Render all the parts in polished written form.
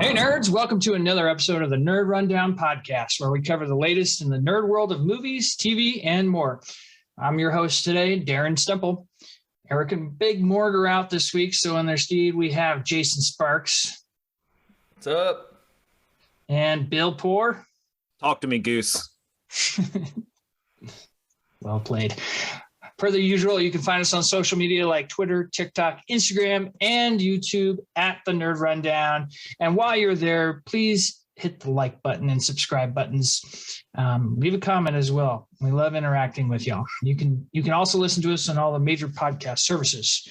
Hey nerds, welcome to another episode of the Nerd Rundown podcast, where we cover the latest in the nerd world of movies, TV, and more. I'm your host today, Darren Stemple. Eric and Big Morg are out this week, so in their stead we have Jason Sparks. What's up? And Bill Poor. Talk to me, Goose. Well played. Per the usual, you can find us on social media like Twitter, TikTok, Instagram, and YouTube at the Nerd Rundown. And while you're there, please hit the like button and subscribe buttons. Leave a comment as well. We love interacting with y'all. You can also listen to us on all the major podcast services.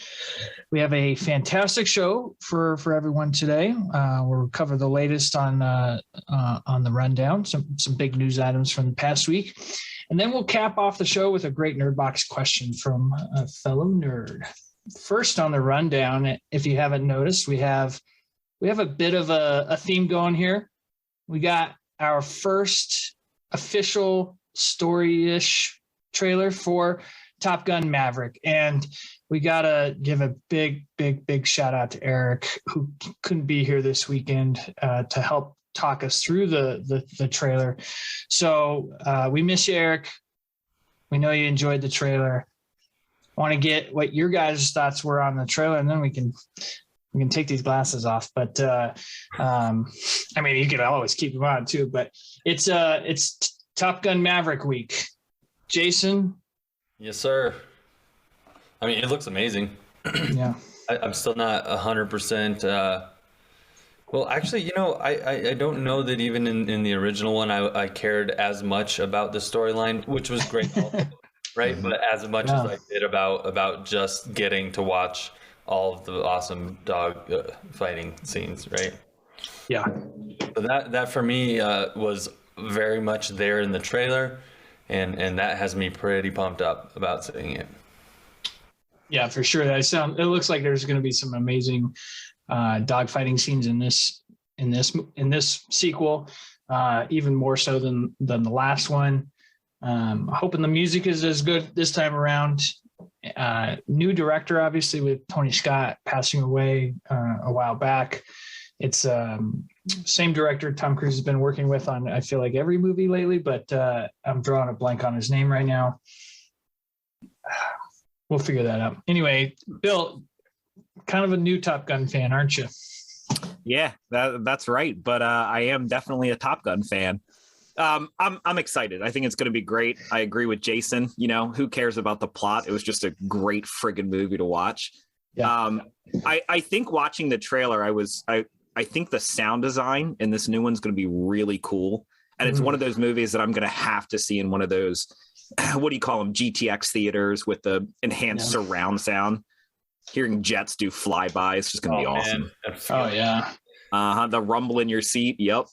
We have a fantastic show for everyone today. We'll cover the latest on the rundown, some big news items from the past week. And then we'll cap off the show with a great Nerd Box question from a fellow nerd. First on the rundown, if you haven't noticed, we have a bit of a theme going here. We got our first official story-ish trailer for Top Gun Maverick. And we got to give a big shout out to Eric, who couldn't be here this weekend to help talk us through the trailer. So we miss you, Eric. We know you enjoyed the trailer. I want to get what your guys' thoughts were on the trailer, and then we can take these glasses off. But I mean, you can always keep them on too. But it's Top Gun Maverick week. Jason? Yes, sir. I mean, it looks amazing. Yeah. I'm still not 100%. Well, actually, I don't know that even in the original one, I cared as much about the storyline, which was great, also, right? Mm-hmm. But as much as I did about just getting to watch all of the awesome dog fighting scenes, right? Yeah. So that for me was very much there in the trailer, and that has me pretty pumped up about seeing it. Yeah, for sure. It looks like there's going to be some amazing dogfighting scenes in this sequel, even more so than the last one. Hoping the music is as good this time around. New director, obviously, with Tony Scott passing away a while back. It's same director Tom Cruise has been working with on, I feel like, every movie lately, but I'm drawing a blank on his name right now. We'll figure that out. Anyway, Bill, kind of a new Top Gun fan, aren't you? Yeah, that's right. But I am definitely a Top Gun fan. I'm excited. I think it's going to be great. I agree with Jason. Who cares about the plot? It was just a great friggin' movie to watch. Yeah. I think watching the trailer, I think the sound design in this new one's going to be really cool. And it's one of those movies that I'm going to have to see in one of those, what do you call them, GTX theaters with the enhanced surround sound. Hearing jets do flybys, it's just going to be awesome. Oh, yeah. The rumble in your seat. Yep.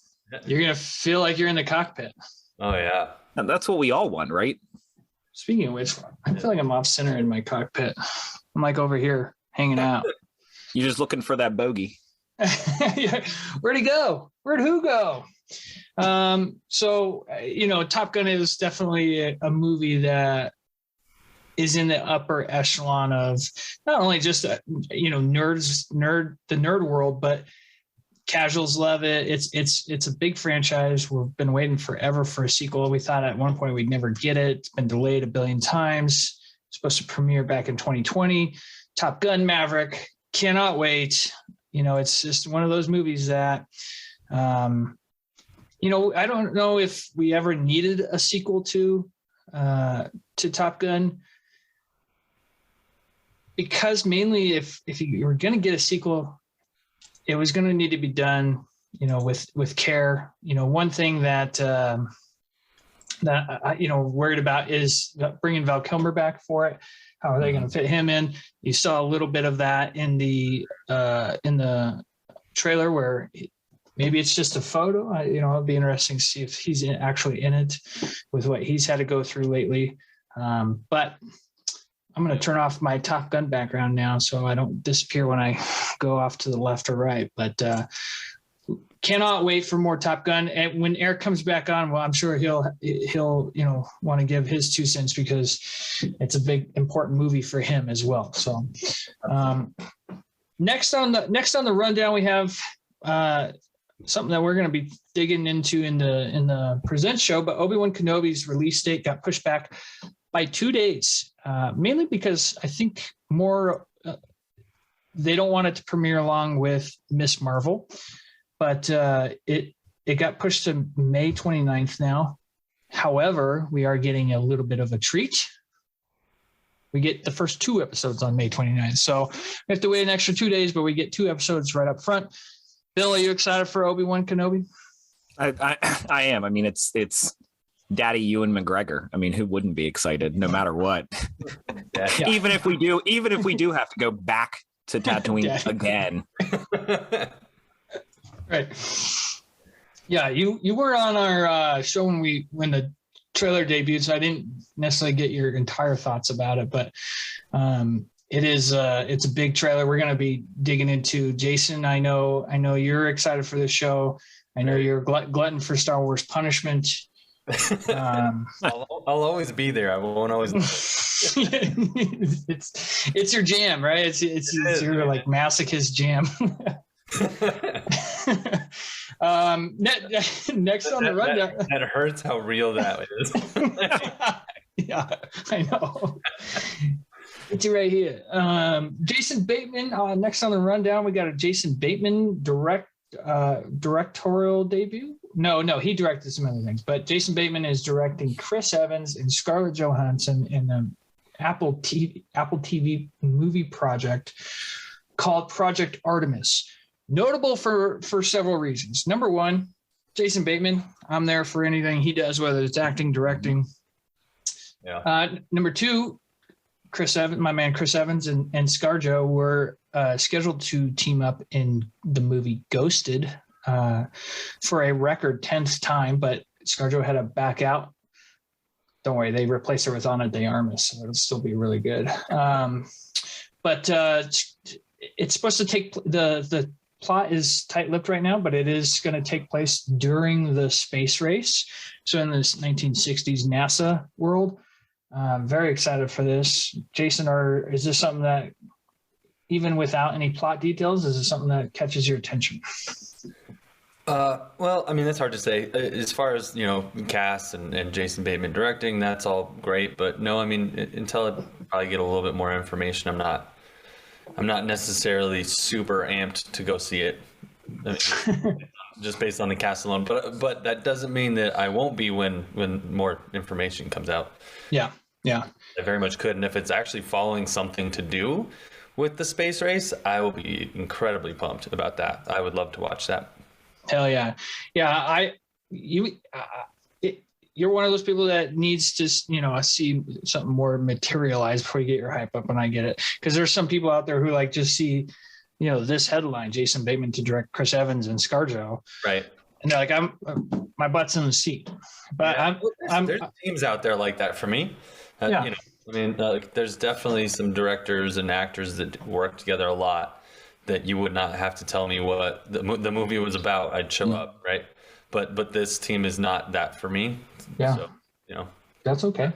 You're going to feel like you're in the cockpit. Oh, yeah. And that's what we all want, right? Speaking of which, I feel like I'm off center in my cockpit. I'm like over here hanging out. You're just looking for that bogey. Where'd he go? Where'd who go? So, Top Gun is definitely a movie that is in the upper echelon of not only just the nerd world, but casuals love it. It's a big franchise. We've been waiting forever for a sequel. We thought at one point we'd never get it. It's been delayed a billion times. It's supposed to premiere back in 2020. Top Gun Maverick, cannot wait. It's just one of those movies that I don't know if we ever needed a sequel to Top Gun, because mainly if you were going to get a sequel, it was going to need to be done, with care. One thing that worried about is bringing Val Kilmer back for it. How are they going to fit him in? You saw a little bit of that in the trailer, where maybe it's just a photo. It'd be interesting to see if he's actually in it with what he's had to go through lately. But I'm going to turn off my Top Gun background now so I don't disappear when I go off to the left or right. But cannot wait for more Top Gun. And when Eric comes back on, well, I'm sure he'll want to give his 2 cents, because it's a big important movie for him as well. So next on the rundown, we have something that we're going to be digging into in the present show, but Obi-Wan Kenobi's release date got pushed back by 2 days, mainly because I think they don't want it to premiere along with Miss Marvel, but it got pushed to May 29th now. However, we are getting a little bit of a treat. We get the first 2 episodes on May 29th. So we have to wait an extra 2 days, but we get 2 episodes right up front. Bill, are you excited for Obi-Wan Kenobi? I am. I mean, it's Daddy Ewan McGregor. I mean, who wouldn't be excited no matter what? Yeah. Even if we do have to go back to Tatooine again. Right. Yeah, you were on our show when the trailer debuted, so I didn't necessarily get your entire thoughts about it, but it's a big trailer. We're going to be digging into. Jason, I know you're excited for this show. I know you're a glutton for Star Wars punishment. I'll always be there. I won't always. It's your jam, right? It's your like masochist jam. Next on the rundown. That hurts how real that is. Yeah, I know. It's right here. Jason Bateman. Next on the rundown, we got a Jason Bateman directorial debut. No, he directed some other things, but Jason Bateman is directing Chris Evans and Scarlett Johansson in the Apple TV movie project called Project Artemis. Notable for several reasons. Number one, Jason Bateman. I'm there for anything he does, whether it's acting, directing. Yeah. Number two, my man Chris Evans and ScarJo were scheduled to team up in the movie Ghosted for a record 10th time, but ScarJo had to back out. Don't worry, they replaced her with Ana de Armas, so it'll still be really good. But it's supposed to take the plot is tight-lipped right now, but it is going to take place during the space race. So in this 1960s NASA world. Very excited for this. Jason, is this something that, even without any plot details, is this something that catches your attention? Well, I mean, that's hard to say. As far as, cast and Jason Bateman directing, that's all great. But no, I mean, until I probably get a little bit more information, I'm not necessarily super amped to go see it. I mean, just based on the cast alone. But that doesn't mean that I won't be when more information comes out. Yeah. I very much could. And if it's actually following something to do with the space race, I will be incredibly pumped about that. I would love to watch that. Hell yeah. Yeah. You're one of those people that needs to, see something more materialized before you get your hype up, and I get it. Because there's some people out there who like just see, this headline, Jason Bateman to direct Chris Evans and ScarJo. Right. And they're like, my butt's in the seat. But yeah, there's teams out there like that for me. Yeah. There's definitely some directors and actors that work together a lot that you would not have to tell me what the movie was about. I'd show up, right? But this team is not that for me. Yeah. So, That's okay.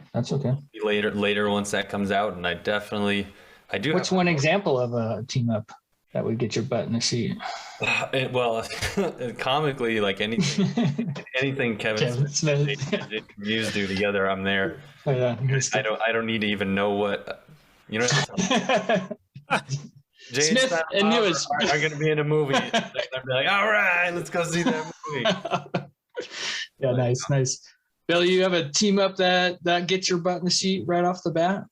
Later once that comes out, and I do. What's one example of a team up that would get your butt in the seat? Well, comically, like anything Kevin Smith and Jason Mewes do together, I'm there. Oh, yeah. I don't need to even know what Smith and Mewes are going to be in a movie. I'd be like, all right, let's go see that movie. Yeah, nice. Bill, you have a team up that gets your butt in the seat right off the bat?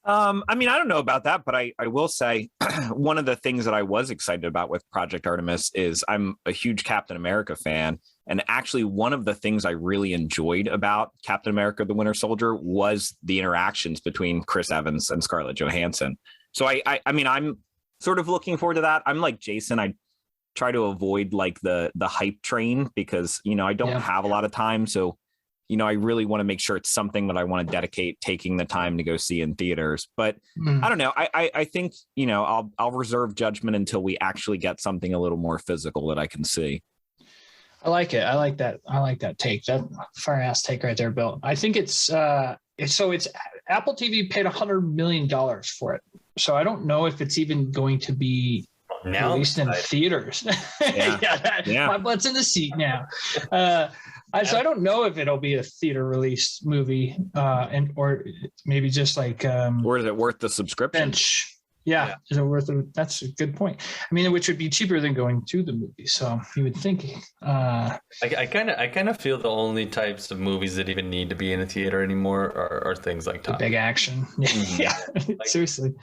I mean, I don't know about that, but I will say one of the things that I was excited about with Project Artemis is I'm a huge Captain America fan. And actually, one of the things I really enjoyed about Captain America, the Winter Soldier, was the interactions between Chris Evans and Scarlett Johansson. So I mean, I'm sort of looking forward to that. I'm like Jason. I try to avoid like the hype train because, I don't have a lot of time. So I really want to make sure it's something that I want to dedicate taking the time to go see in theaters. But I don't know. I think, I'll reserve judgment until we actually get something a little more physical that I can see. I like it. I like that take. That fire ass take right there, Bill. I think it's Apple TV paid $100 million for it. So I don't know if it's even going to be now released in theaters. Yeah. My butt's in the seat now. So I don't know if it'll be a theater release movie, or maybe just like or is it worth the subscription? bench. Yeah, is it worth it? That's a good point. I mean, which would be cheaper than going to the movie. So you would think. I kind of feel the only types of movies that even need to be in a theater anymore are things like the big action. Yeah, seriously.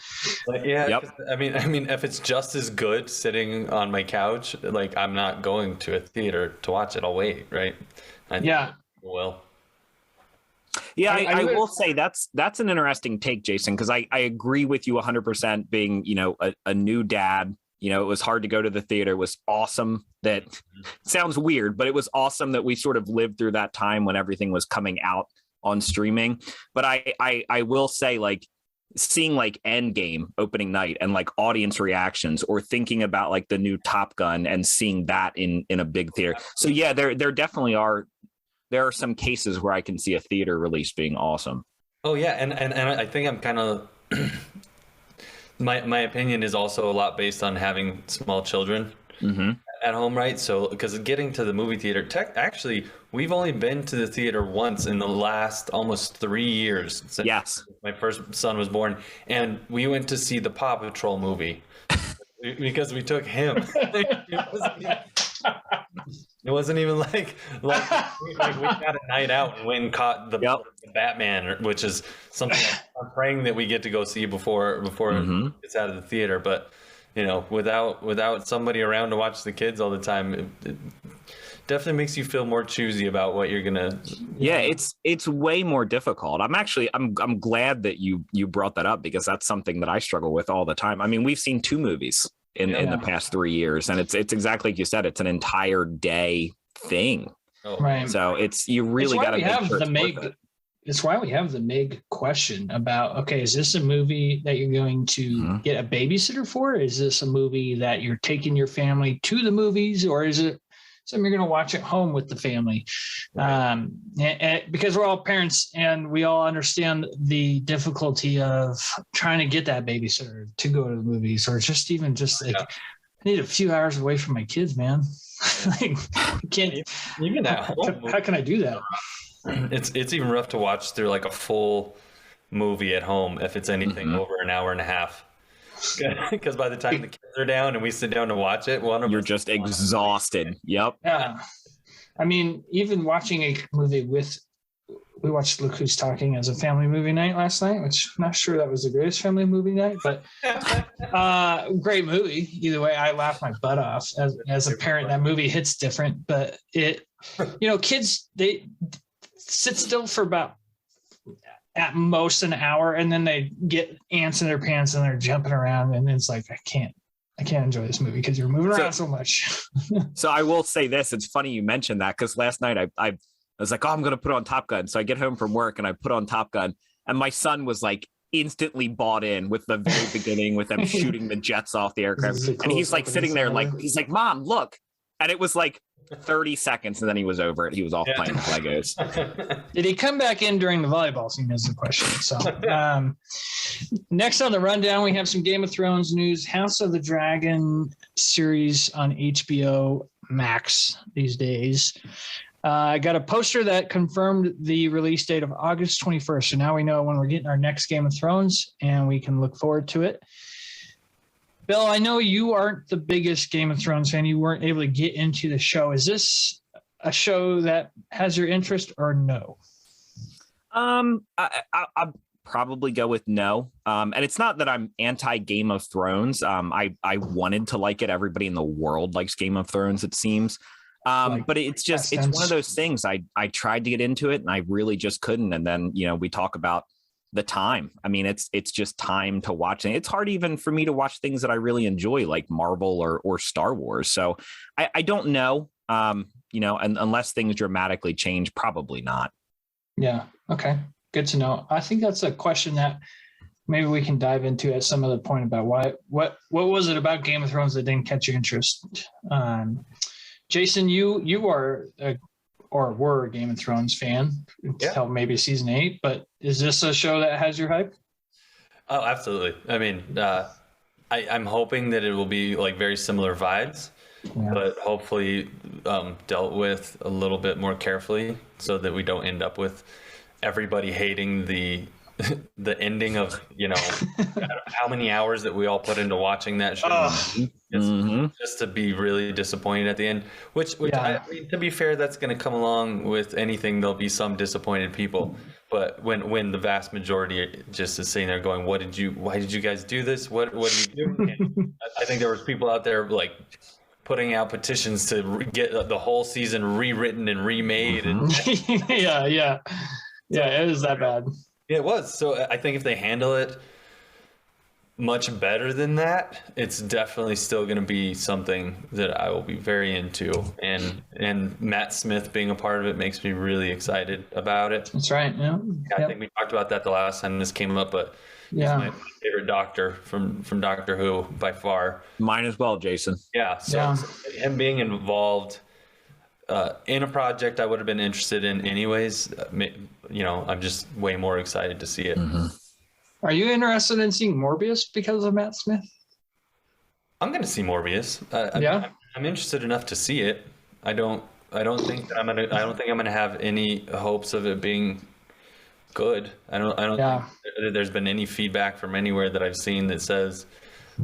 Yep. I mean, if it's just as good sitting on my couch, like I'm not going to a theater to watch it. I'll wait, right? Well. Yeah, I will say that's an interesting take, Jason, because I agree with you 100%. Being a new dad, it was hard to go to the theater. It was awesome that sounds weird, but it was awesome that we sort of lived through that time when everything was coming out on streaming. But I will say, like, seeing like Endgame opening night and like audience reactions, or thinking about like the new Top Gun and seeing that in a big theater. So yeah, there definitely are. There are some cases where I can see a theater release being awesome. Oh yeah, and I think I'm kind of my opinion is also a lot based on having small children at home, right? So because getting to the movie theater, actually we've only been to the theater once in the last almost 3 years since my first son was born, and we went to see the Paw Patrol movie because we took him. It wasn't even like we got a night out and went and caught the Batman, which is something I'm praying that we get to go see before it's out of the theater. But without somebody around to watch the kids all the time, it definitely makes you feel more choosy about what you're gonna. Yeah, it's way more difficult. I'm glad that you brought that up, because that's something that I struggle with all the time. I mean, we've seen 2 movies in the past 3 years, and it's exactly like you said. It's an entire day thing. Right. So you really got to make sure it's why we have the Meg question about, okay, is this a movie that you're going to get a babysitter for? Is this a movie that you're taking your family to the movies, or is it something you're going to watch at home with the family? Right. And because we're all parents and we all understand the difficulty of trying to get that babysitter to go to the movies, or just like, I need a few hours away from my kids, man. Like, can't even at home. How can I do that? It's even rough to watch through like a full movie at home if it's anything over an hour and a half. Because by the time the kids are down and we sit down to watch it, you're just exhausted. Yep. Yeah. I mean, even watching a movie we watched Look Who's Talking as a family movie night last night, which I'm not sure that was the greatest family movie night, but great movie. Either way, I laughed my butt off. As a parent, that movie hits different, but kids, they sit still for about at most an hour, and then they get ants in their pants and they're jumping around, and it's like, I can't enjoy this movie because you're moving around so much. So I will say this, it's funny you mentioned that, because last night I was like, I'm going to put on Top Gun. So I get home from work and I put on Top Gun, and my son was like instantly bought in with the very beginning, with them shooting the jets off the aircraft. And he's like sitting there he's like, Mom, look. And it was like 30 seconds, and then he was over it. He was off playing with Legos. Did he come back in during the volleyball scene is the question. So next on the rundown, we have some Game of Thrones news. House of the Dragon series on HBO Max these days. I got a poster that confirmed the release date of August 21st. So now we know when we're getting our next Game of Thrones, and we can look forward to it. Bill, I know you aren't the biggest Game of Thrones fan. You weren't able to get into the show. Is this a show that has your interest, or no? I'll probably go with no. And it's not that I'm anti Game of Thrones. I wanted to like it. Everybody in the world likes Game of Thrones, it seems. But it's one of those things. I tried to get into it and I really just couldn't. And then, we talk about the time. I mean, it's just time to watch. It's hard even for me to watch things that I really enjoy, like Marvel or Star Wars. So I don't know, and unless things dramatically change, probably not. Yeah. Okay. Good to know. I think that's a question that maybe we can dive into at some other point about what was it about Game of Thrones that didn't catch your interest? Jason, you are were a Game of Thrones fan until maybe season 8, but is this a show that has your hype? Oh, absolutely. I mean, I'm hoping that it will be like very similar vibes, but hopefully dealt with a little bit more carefully so that we don't end up with everybody hating the the ending of, you know, how many hours that we all put into watching that show. Just to be really disappointed at the end, which I mean, to be fair, that's going to come along with anything. There'll be some disappointed people, but when the vast majority just is sitting there going, why did you guys do this? What do you do? And I think there was people out there like putting out petitions to get the whole season rewritten and remade. And yeah, it was that bad. It was. So I think if they handle it much better than that, it's definitely still going to be something that I will be very into. And Matt Smith being a part of it makes me really excited about it. That's right. Yeah. I think we talked about that the last time this came up, but he's my favorite Doctor from Doctor Who by far. Mine as well, Jason. Yeah. So him being involved in a project I would have been interested in anyways, you know, I'm just way more excited to see it. Are you interested in seeing Morbius because of Matt Smith? I'm going to see Morbius. I'm interested enough to see it. I don't think I'm going to have any hopes of it being good. I don't think there's been any feedback from anywhere that I've seen that says,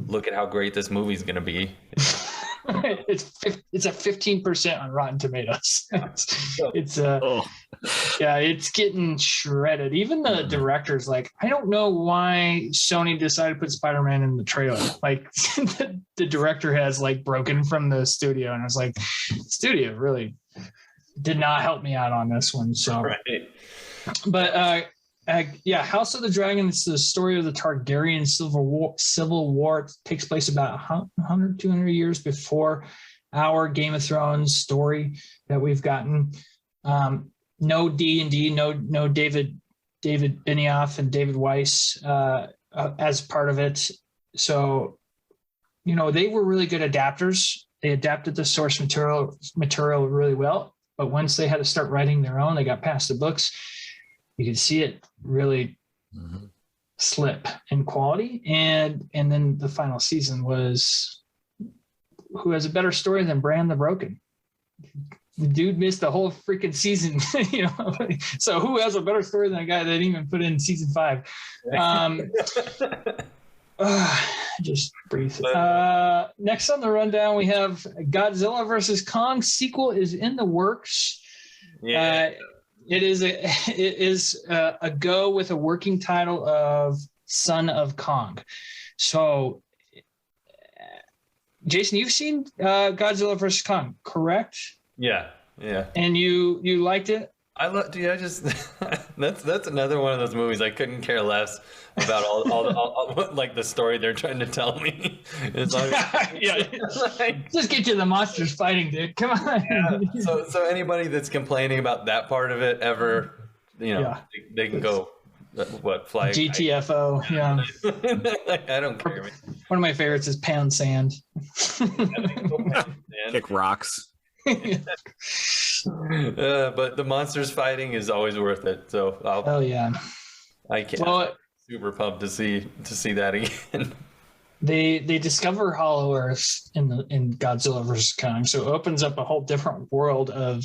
look at how great this movie's going to be. It's at 15% on Rotten Tomatoes. It's getting shredded. Even the director's like, I don't know why Sony decided to put Spider-Man in the trailer. Like the director has like broken from the studio, and I was like, studio really did not help me out on this one. So, but House of the Dragon is the story of the Targaryen civil war. It takes place about 100, 200 years before our Game of Thrones story that we've gotten. No D&D, no David Benioff and David Weiss as part of it. So, you know, they were really good adapters. They adapted the source material really well. But once they had to start writing their own, they got past the books. You could see it really slip in quality. And then the final season was, who has a better story than Bran the Broken? The dude missed the whole freaking season, you know. So who has a better story than a guy that didn't even put in season 5? Just breathe. Next on the rundown, we have Godzilla versus Kong sequel is in the works. It is a go with a working title of Son of Kong. So, Jason, you've seen Godzilla vs. Kong, correct? Yeah. And you liked it? That's another one of those movies I couldn't care less about all like the story they're trying to tell me. It's like, just get to the monsters fighting, dude. Come on. Yeah. So anybody that's complaining about that part of it ever, you know, they can go fly GTFO. I don't care, man. One of my favorites is Pound Sand. Kick rocks. But the monsters fighting is always worth it. So I can't. Well, super pumped to see that again. They discover Hollow Earth in Godzilla vs. Kong, so it opens up a whole different world of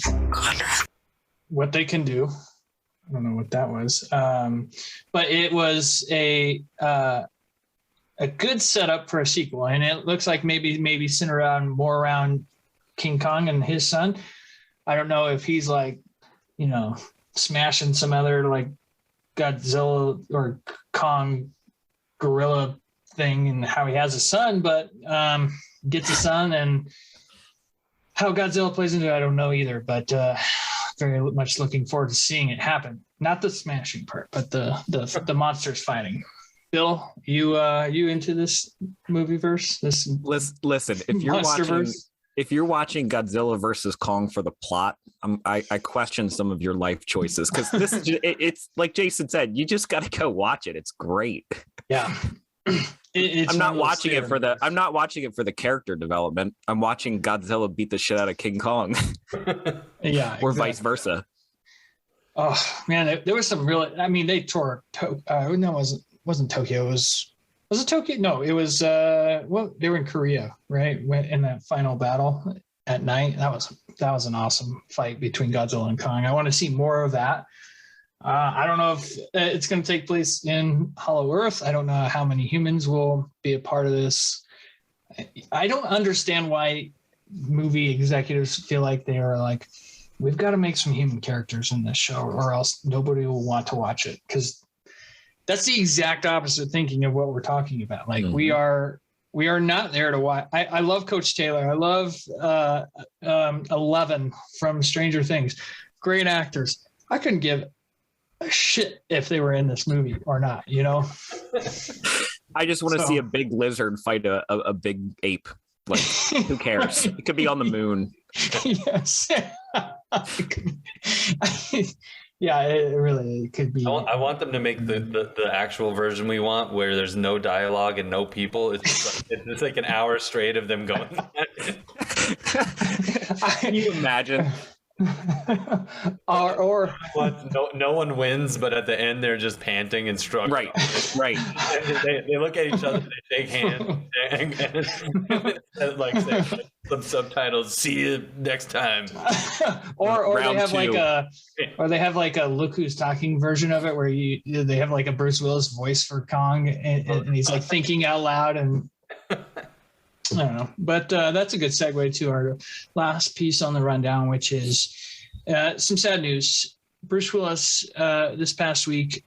what they can do. I don't know what that was, but it was a good setup for a sequel, and it looks like maybe center more around King Kong and his son. I don't know if he's like, you know, smashing some other like Godzilla or Kong gorilla thing and how he has a son, but gets a son, and how Godzilla plays into it, I don't know either, but very much looking forward to seeing it happen. Not the smashing part, but the monsters fighting. Bill, you into this movie verse? Listen, if you're watching Godzilla versus Kong for the plot, I question some of your life choices, because this is it's like Jason said, you just got to go watch it. It's great. Yeah. I'm not watching it for the character development. I'm watching Godzilla beat the shit out of King Kong. Yeah. Or vice versa. Oh man, there was some real. I mean, they tore. No, it wasn't Tokyo. It was Was it Tokyo? No, it was well, they were in Korea, right? In that final battle at night. That was an awesome fight between Godzilla and Kong. I want to see more of that. I don't know if it's going to take place in Hollow Earth. I don't know how many humans will be a part of this. I don't understand why movie executives feel like they are like, we've got to make some human characters in this show or else nobody will want to watch it, because that's the exact opposite thinking of what we're talking about. Like we are not there to watch. I love Coach Taylor. I love 11 from Stranger Things. Great actors. I couldn't give a shit if they were in this movie or not, you know? I just want to see a big lizard fight a big ape. Like, who cares? It could be on the moon. Yes. Yeah, it could be. I want them to make the actual version we want, where there's no dialogue and no people. It's like an hour straight of them going. Can you imagine? or no one wins, but at the end they're just panting and struggling. Right. They look at each other, they shake hands, and like say some subtitles. See you next time. or they have like a look who's talking version of it, where they have like a Bruce Willis voice for Kong, and he's like thinking out loud and. I don't know, but that's a good segue to our last piece on the rundown, which is some sad news. Bruce Willis this past week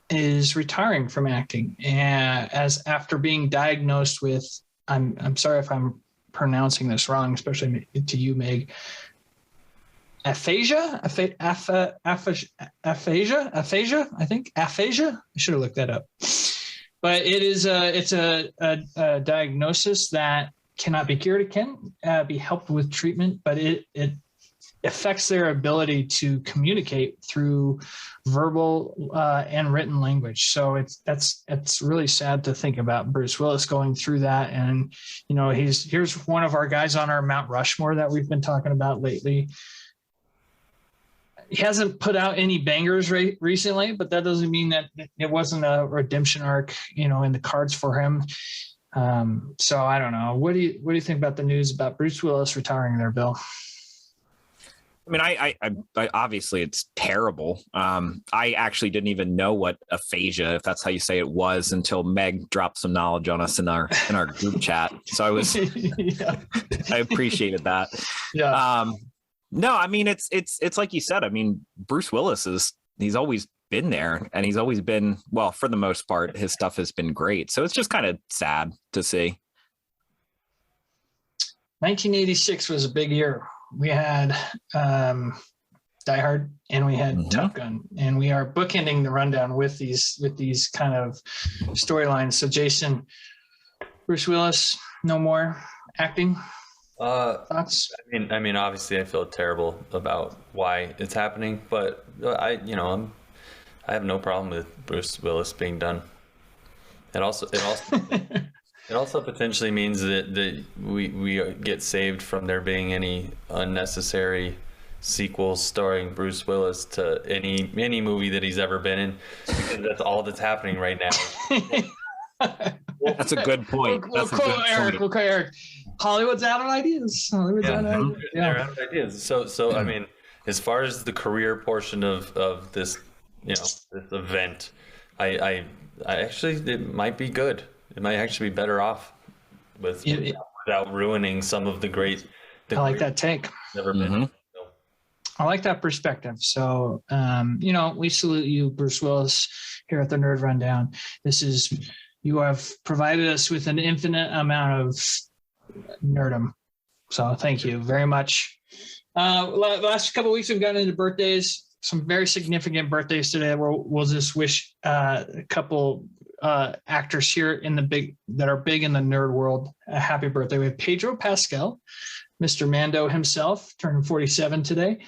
is retiring from acting, as after being diagnosed with, I'm sorry if I'm pronouncing this wrong, especially to you, Meg. Aphasia. I think aphasia. I should have looked that up. But it's a diagnosis that cannot be cured. It can be helped with treatment, but it affects their ability to communicate through verbal and written language. So it's really sad to think about Bruce Willis going through that. And you know, here's one of our guys on our Mount Rushmore that we've been talking about lately. He hasn't put out any bangers recently, but that doesn't mean that it wasn't a redemption arc, you know, in the cards for him. So I don't know. What do you think about the news about Bruce Willis retiring there, Bill? I mean, I obviously it's terrible. I actually didn't even know what aphasia, if that's how you say it, was until Meg dropped some knowledge on us in our group chat. So I was, I appreciated that. Yeah. No, I mean, it's like you said. I mean, Bruce Willis he's always been there, and he's always been, well, for the most part, his stuff has been great. So it's just kind of sad to see. 1986 was a big year. We had Die Hard and we had Top Gun, and we are bookending the rundown with these kind of storylines. So Jason, Bruce Willis, no more acting. Thoughts? I mean, obviously, I feel terrible about why it's happening, but I have no problem with Bruce Willis being done. It also potentially means that we get saved from there being any unnecessary sequels starring Bruce Willis to any movie that he's ever been in, because that's all that's happening right now. That's a good point. We'll quote Eric. Hollywood's out of ideas. They're out of ideas. So I mean, as far as the career portion of this, this event, I actually, it might be good. It might actually be better off without ruining some of the great. I like that take. Never been. So. I like that perspective. So, we salute you, Bruce Willis, here at the Nerd Rundown. You have provided us with an infinite amount of nerdom. So thank you very much. Last couple of weeks we've gotten into birthdays, some very significant birthdays today. We'll just wish a couple actors here that are big in the nerd world a happy birthday. We have Pedro Pascal, Mr. Mando himself, turning 47 today.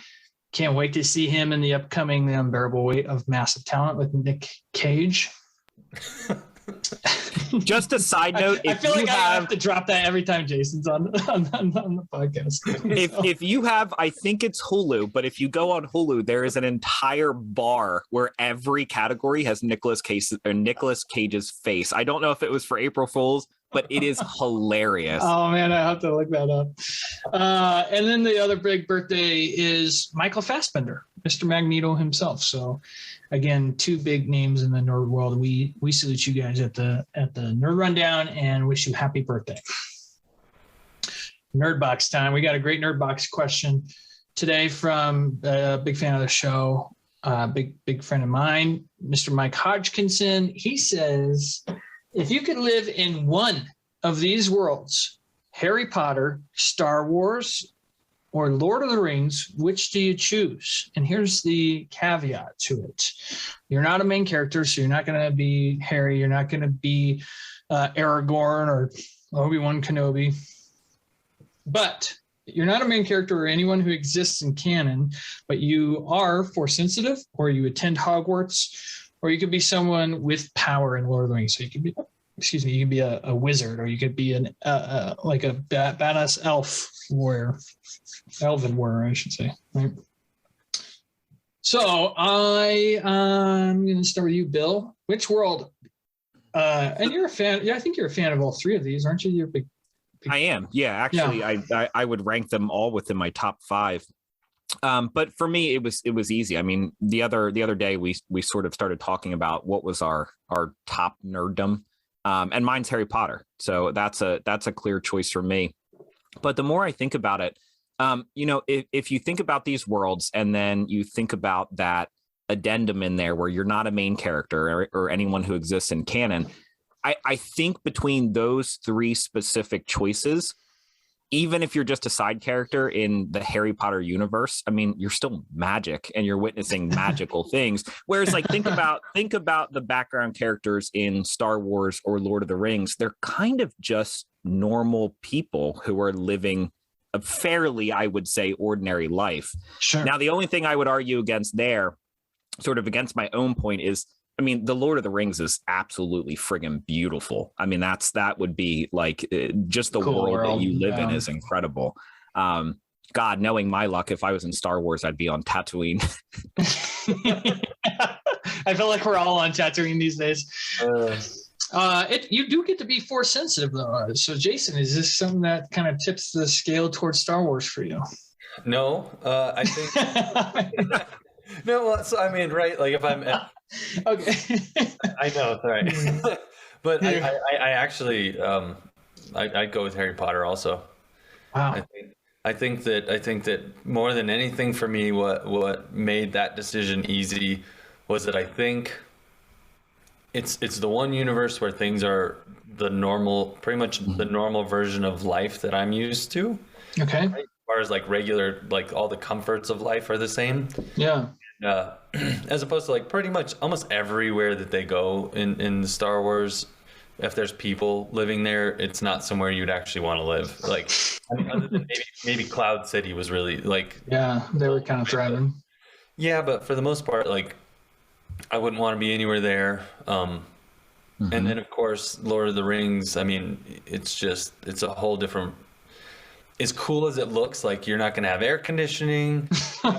Can't wait to see him in the upcoming The Unbearable Weight of Massive Talent with Nick Cage. Just a side note, I feel like I have to drop that every time Jason's on the podcast. If you have, I think it's Hulu, but if you go on Hulu, there is an entire bar where every category has Nicolas Cage's face. I don't know if it was for April Fools, but it is hilarious. Oh man, I have to look that up. And then the other big birthday is Michael Fassbender, Mr. Magneto himself. So again, two big names in the nerd world. We salute you guys at the Nerd Rundown and wish you happy birthday. Nerd Box time. We got a great Nerd Box question today from a big fan of the show, big friend of mine, Mr. Mike Hodgkinson. He says, if you could live in one of these worlds, Harry Potter, Star Wars, or Lord of the Rings, which do you choose? And here's the caveat to it. You're not a main character, so you're not going to be Harry. You're not going to be Aragorn or Obi-Wan Kenobi. But you're not a main character or anyone who exists in canon, but you are Force sensitive, or you attend Hogwarts, or you could be someone with power in Lord of the Rings. So you could be, you could be a wizard, or you could be like a badass elf warrior. Elven warrior, I should say. Right. So I'm going to start with you, Bill. Which world? And you're a fan. Yeah, I think you're a fan of all three of these, aren't you? You're a big. I am. Yeah, actually, yeah. I would rank them all within my top 5. But for me, it was easy. I mean, the other day we sort of started talking about what was our top nerddom, and mine's Harry Potter. So that's a clear choice for me. But the more I think about it, if you think about these worlds and then you think about that addendum in there where you're not a main character or anyone who exists in canon, I think between those 3 specific choices, even if you're just a side character in the Harry Potter universe, I mean, you're still magic and you're witnessing magical things. Whereas like think about the background characters in Star Wars or Lord of the Rings. They're kind of just normal people who are living a fairly, I would say, ordinary life. Sure. Now, the only thing I would argue against there, sort of against my own point, is, I mean, the Lord of the Rings is absolutely friggin' beautiful. I mean, that would be like just the cool world that you live in is incredible. God, knowing my luck, if I was in Star Wars, I'd be on Tatooine. I feel like we're all on Tatooine these days. You do get to be Force sensitive though. So Jason, is this something that kind of tips the scale towards Star Wars for you? No, I think no. Well, so I mean, right? Like if I'm okay, I know, right? But I actually I'd go with Harry Potter also. Wow. I think that more than anything for me, what made that decision easy was that I think it's the one universe where things are the normal, pretty much the normal version of life that I'm used to. Okay. Right? As far as like regular, like all the comforts of life are the same. Yeah. As opposed to like pretty much almost everywhere that they go in the Star Wars, if there's people living there, it's not somewhere you'd actually want to live. Like, I mean, other than maybe Cloud City was really like. Yeah, they were kind of thriving. Yeah, but for the most part, like, I wouldn't want to be anywhere there. And then of course, Lord of the Rings. I mean, it's a whole different. As cool as it looks, like you're not going to have air conditioning. You're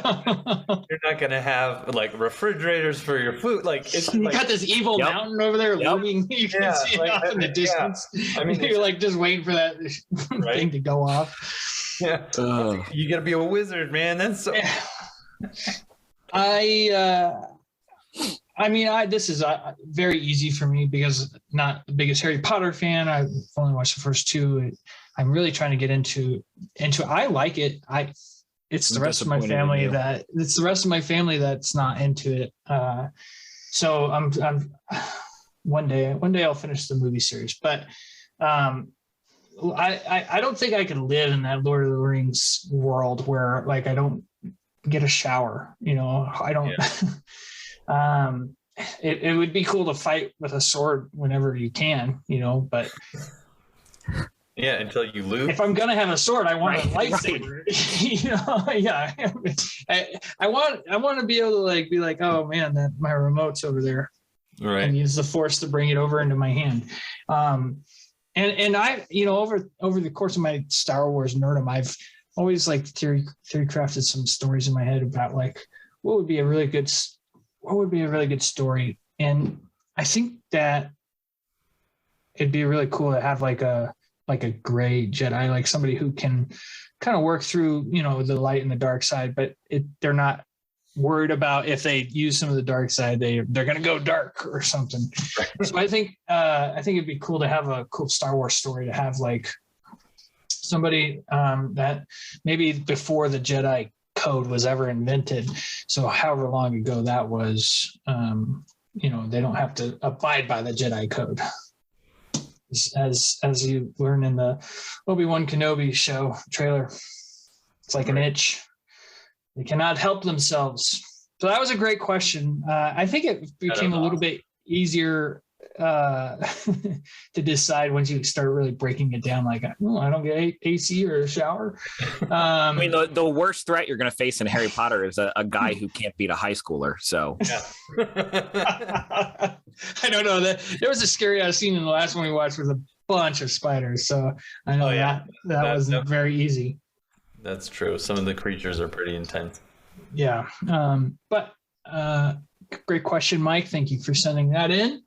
not going to have like refrigerators for your food. Like it's you like, got this evil mountain over there looming. You can see it off in the distance. I mean, you're like just waiting for that thing to go off. Yeah, you got to be a wizard, man. That's so. I mean, this is very easy for me because I'm not the biggest Harry Potter fan. I've only watched the first 2. I'm really trying to get into. I like it. It's the rest of my family that's not into it. So I'm one day I'll finish the movie series, but I don't think I could live in that Lord of the Rings world where like I don't get a shower. You know, I don't. Yeah. It would be cool to fight with a sword whenever you can, you know, but. Yeah, until you lose. If I'm gonna have a sword, I want a lightsaber. You know, yeah. I want to be able to like be like, oh man, that my remote's over there. Right. and use the Force to bring it over into my hand. And I, over the course of my Star Wars nerdom, I've always like theory crafted some stories in my head about like what would be a really good story. And I think that it'd be really cool to have like a gray Jedi, like somebody who can kind of work through, the light and the dark side, but they're not worried about if they use some of the dark side, they're going to go dark or something. So I think it'd be cool to have a cool Star Wars story, to have like somebody that maybe before the Jedi code was ever invented. So however long ago that was, they don't have to abide by the Jedi code. As you learn in the Obi-Wan Kenobi show trailer, it's like an itch. They cannot help themselves. So that was a great question. I think it became a little bit easier to decide once you start really breaking it down. Like, I don't get AC or a shower. I mean, the worst threat you're going to face in Harry Potter is a guy who can't beat a high schooler. So Yeah. I don't know. There was a scary ass scene in the last one we watched with a bunch of spiders. So I know that wasn't very easy. That's true. Some of the creatures are pretty intense. Yeah. But great question, Mike. Thank you for sending that in.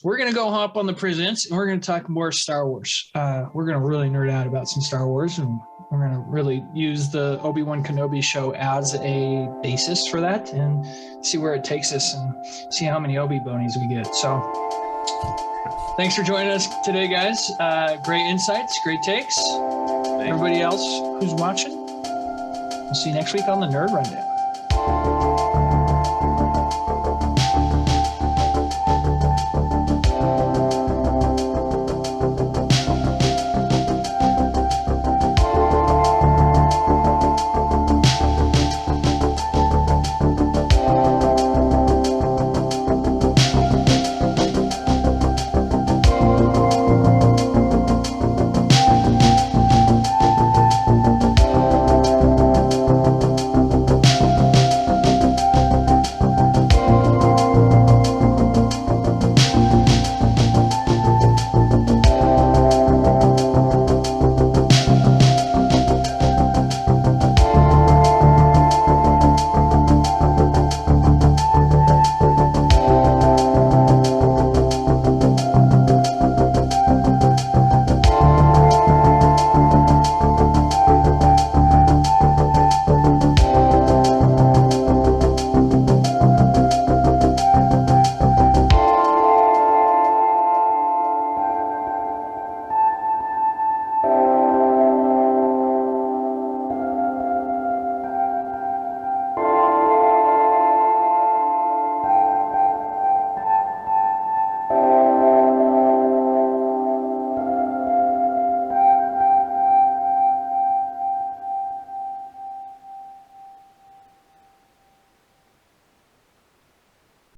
We're going to go hop on the presents and we're going to talk more Star Wars. We're going to really nerd out about some Star Wars, and we're going to really use the Obi-Wan Kenobi show as a basis for that and see where it takes us and see how many Obi-Bonies we get. So thanks for joining us today, guys. Great insights, great takes. Thanks. Everybody else who's watching, we'll see you next week on the Nerd Rundown.